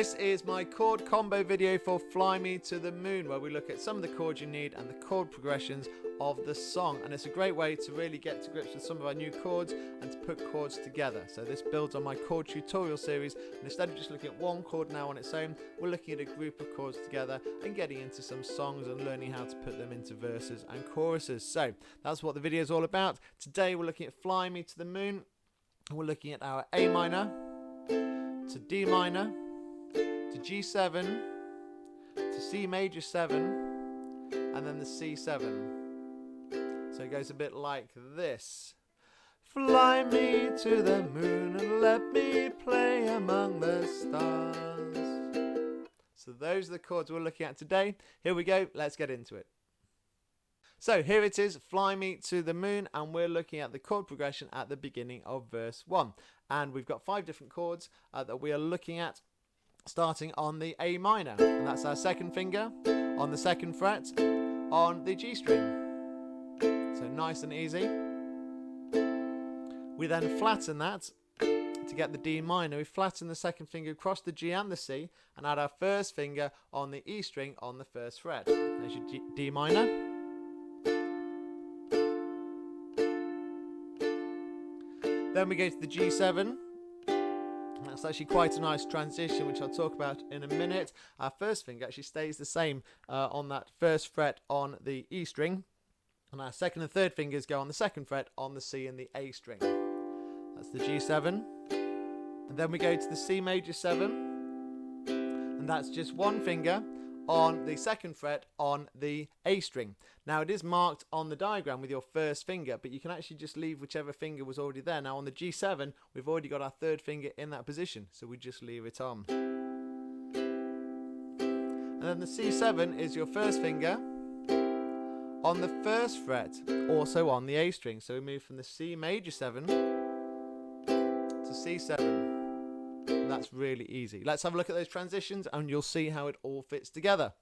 this is my chord combo video for Fly Me to the Moon, where we look at some of the chords you need and the chord progressions of the song. And it's a great way to really get to grips with some of our new chords and to put chords together. So this builds on my chord tutorial series, and instead of just looking at one chord now on its own, we're looking at a group of chords together and getting into some songs and learning how to put them into verses and choruses. So that's what the video is all about. Today we're looking at Fly Me to the Moon, and we're looking at our A minor to D minor to G7 to C major 7 and then the C7. So it goes a bit like this. Fly me to the moon and let me play among the stars. So those are the chords we're looking at today. Here we go, let's get into it. So here it is, Fly Me to the Moon, and we're looking at the chord progression at the beginning of verse 1. And we've got 5 different chords that we are looking at, starting on the A minor, and that's our second finger on the 2nd fret on the G string. So nice and easy. We then flatten that to get the D minor. We flatten the 2nd finger across the G and the C and add our 1st finger on the E string on the 1st fret. There's your D minor. Then we go to the G7. That's actually quite a nice transition, which I'll talk about in a minute. Our 1st finger actually stays the same on that 1st fret on the E string, and our 2nd and 3rd fingers go on the 2nd fret on the C and the A string. That's the G7. And then we go to the C major 7, and that's just one finger on the 2nd fret on the A string. Now it is marked on the diagram with your 1st finger, but you can actually just leave whichever finger was already there. Now on the G7 we've already got our 3rd finger in that position, so we just leave it on. And then the C7 is your 1st finger on the 1st fret, also on the A string. So we move from the C major 7 to C7. That's really easy. Let's have a look at those transitions and you'll see how it all fits together.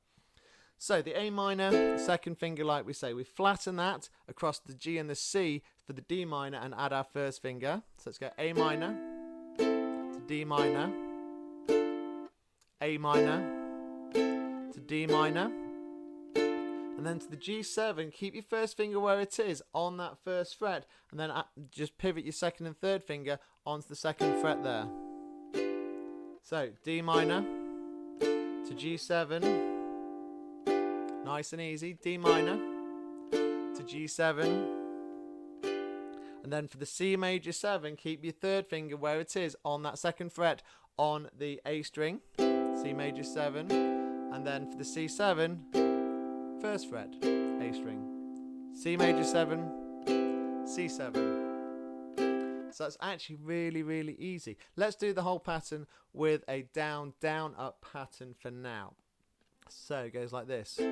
So the A minor, 2nd finger, like we say, we flatten that across the G and the C for the D minor and add our 1st finger. So let's go A minor to D minor, A minor to D minor, and then to the G7. Keep your 1st finger where it is on that 1st fret, and then just pivot your 2nd and 3rd finger onto the 2nd fret there. So D minor to G7, nice and easy. D minor to G7, and then for the C major 7, keep your 3rd finger where it is on that 2nd fret on the A string, C major 7, and then for the C7, 1st fret, A string, C major 7, C7. So that's actually really, really easy. Let's do the whole pattern with a down, down, up pattern for now. So it goes like this. So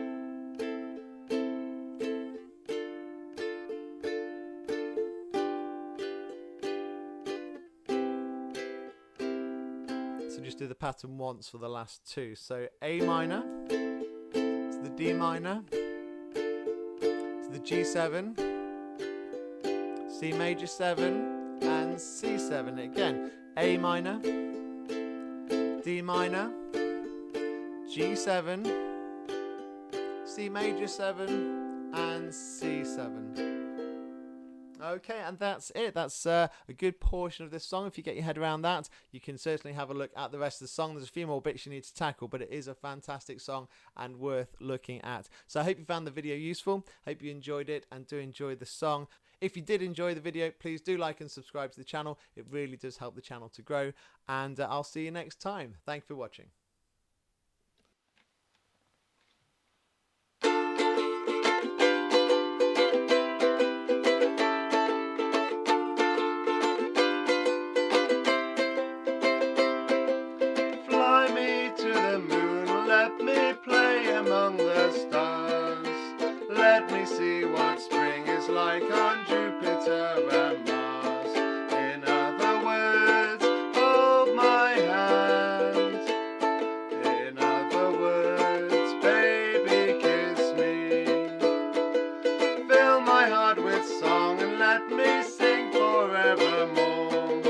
just do the pattern once for the last 2. So A minor to the D minor to the G7, C major 7, and C7 again. A minor, D minor, G7, C major 7, and C7. Okay, and that's it. That's a good portion of this song. If you get your head around that, you can certainly have a look at the rest of the song. There's a few more bits you need to tackle, but it is a fantastic song and worth looking at. So I hope you found the video useful. Hope you enjoyed it and do enjoy the song. If you did enjoy the video, please do like and subscribe to the channel. It really does help the channel to grow. And I'll see you next time. Thanks for watching. Fly me to the moon, let me play among the stars. Let me see what spring is like on Jupiter and Mars. In other words, hold my hand. In other words, baby, kiss me. Fill my heart with song and let me sing forevermore.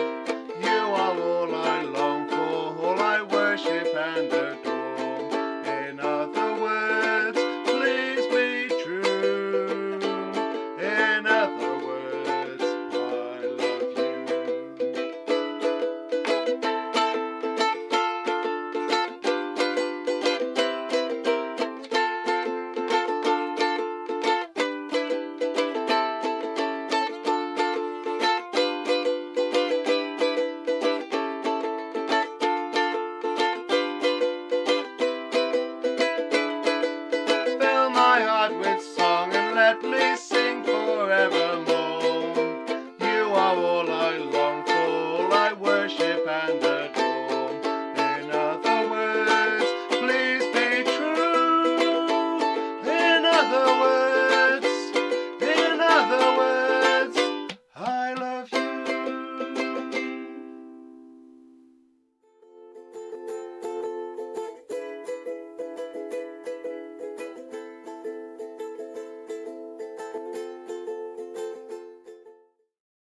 You are all I long for, all I worship and the